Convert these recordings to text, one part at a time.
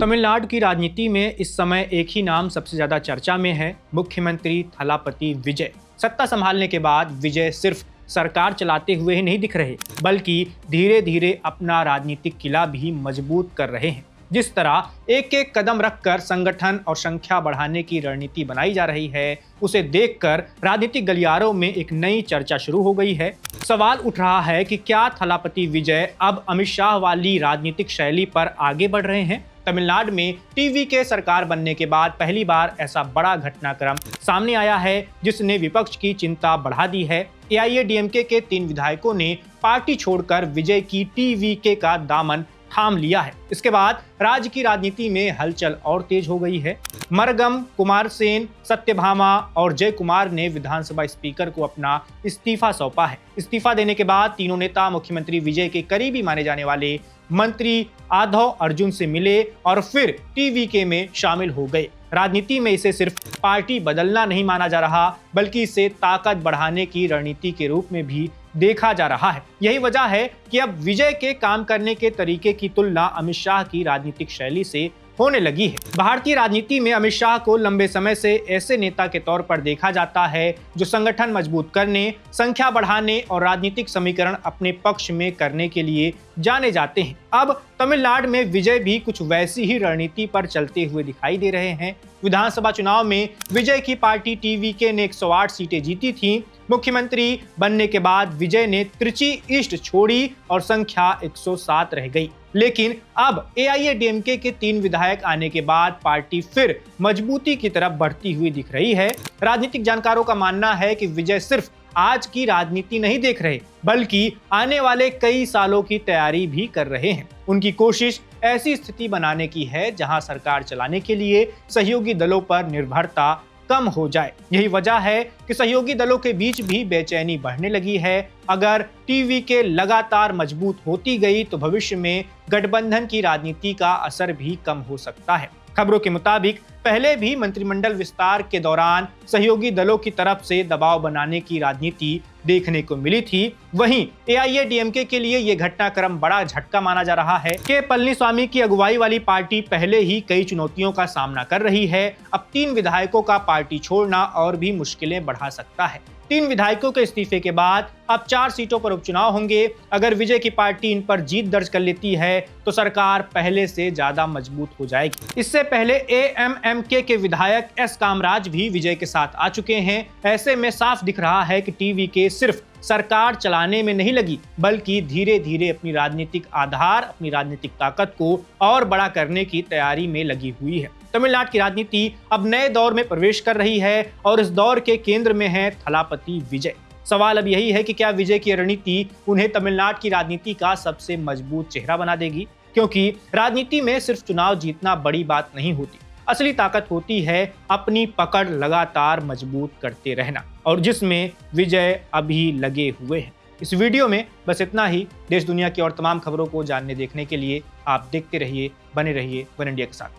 तमिलनाडु की राजनीति में इस समय एक ही नाम सबसे ज्यादा चर्चा में है, मुख्यमंत्री थलापति विजय। सत्ता संभालने के बाद विजय सिर्फ सरकार चलाते हुए ही नहीं दिख रहे, बल्कि धीरे धीरे अपना राजनीतिक किला भी मजबूत कर रहे हैं। जिस तरह एक एक कदम रखकर संगठन और संख्या बढ़ाने की रणनीति बनाई जा रही है, उसे देखकर राजनीतिक गलियारों में एक नई चर्चा शुरू हो गई है। सवाल उठ रहा है कि क्या थलापति विजय अब अमित शाह वाली राजनीतिक शैली पर आगे बढ़ रहे हैं। तमिलनाडु में टीवी के सरकार बनने के बाद पहली बार ऐसा बड़ा घटनाक्रम सामने आया है जिसने विपक्ष की चिंता बढ़ा दी है। एआईएडीएमके के 3 विधायकों ने पार्टी छोड़कर विजय की टीवीके का दामन थाम लिया है। इसके बाद राज्य की राजनीति में हलचल और तेज हो गई है। मरगम, कुमारसेन, सत्यभामा और जय कुमार ने विधानसभा स्पीकर को अपना इस्तीफा सौंपा है। इस्तीफा देने के बाद तीनों नेता मुख्यमंत्री विजय के करीबी माने जाने वाले मंत्री आधव अर्जुन से मिले और फिर टीवीके में शामिल हो गए। राजनीति में इसे सिर्फ पार्टी बदलना नहीं माना जा रहा, बल्कि इसे ताकत बढ़ाने की रणनीति के रूप में भी देखा जा रहा है। यही वजह है कि अब विजय के काम करने के तरीके की तुलना अमित शाह की राजनीतिक शैली से होने लगी है। भारतीय राजनीति में अमित शाह को लंबे समय से ऐसे नेता के तौर पर देखा जाता है जो संगठन मजबूत करने, संख्या बढ़ाने और राजनीतिक समीकरण अपने पक्ष में करने के लिए जाने जाते हैं। अब तमिलनाडु में विजय भी कुछ वैसी ही रणनीति पर चलते हुए दिखाई दे रहे हैं। विधानसभा चुनाव में विजय की पार्टी टीवीके ने 108 सीटें जीती थीं। मुख्यमंत्री बनने के बाद विजय ने त्रिची ईस्ट छोड़ी और संख्या 107 रह गई। लेकिन अब एआईएडीएमके के 3 विधायक आने के बाद पार्टी फिर मजबूती की तरफ बढ़ती हुई दिख रही है। राजनीतिक जानकारों का मानना है कि विजय सिर्फ आज की राजनीति नहीं देख रहे, बल्कि आने वाले कई सालों की तैयारी भी कर रहे हैं। उनकी कोशिश ऐसी स्थिति बनाने की है जहां सरकार चलाने के लिए सहयोगी दलों पर निर्भरता कम हो जाए। यही वजह है कि सहयोगी दलों के बीच भी बेचैनी बढ़ने लगी है। अगर टीवीके लगातार मजबूत होती गई तो भविष्य में गठबंधन की राजनीति का असर भी कम हो सकता है। खबरों के मुताबिक पहले भी मंत्रिमंडल विस्तार के दौरान सहयोगी दलों की तरफ से दबाव बनाने की राजनीति देखने को मिली थी। वहीं एआईएडीएमके के लिए यह घटनाक्रम बड़ा झटका माना जा रहा है कि पलनीस्वामी की अगुवाई वाली पार्टी पहले ही कई चुनौतियों का सामना कर रही है। अब 3 विधायकों का पार्टी छोड़ना और भी मुश्किलें बढ़ा सकता है। 3 विधायकों के इस्तीफे के बाद अब 4 सीटों पर उपचुनाव होंगे। अगर विजय की पार्टी इन पर जीत दर्ज कर लेती है तो सरकार पहले से ज्यादा मजबूत हो जाएगी। इससे पहले एएमएमके के विधायक एस कामराज भी विजय के साथ आ चुके हैं। ऐसे में साफ दिख रहा है कि टीवीके सिर्फ सरकार चलाने में नहीं लगी, बल्कि धीरे धीरे अपनी राजनीतिक आधार, अपनी राजनीतिक ताकत को और बड़ा करने की तैयारी में लगी हुई है। तमिलनाडु की राजनीति अब नए दौर में प्रवेश कर रही है और इस दौर के केंद्र में है थलापति विजय। सवाल अब यही है कि क्या विजय की रणनीति उन्हें तमिलनाडु की राजनीति का सबसे मजबूत चेहरा बना देगी, क्योंकि राजनीति में सिर्फ चुनाव जीतना बड़ी बात नहीं होती। असली ताकत होती है अपनी पकड़ लगातार मजबूत करते रहना, और जिसमें विजय अभी लगे हुए हैं। इस वीडियो में बस इतना ही। देश दुनिया की और तमाम खबरों को जानने देखने के लिए आप देखते रहिए, बने रहिए वन इंडिया के साथ।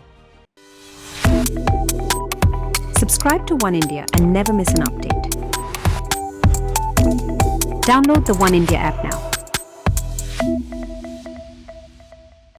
Subscribe to One India and never miss an update. Download the One India app now.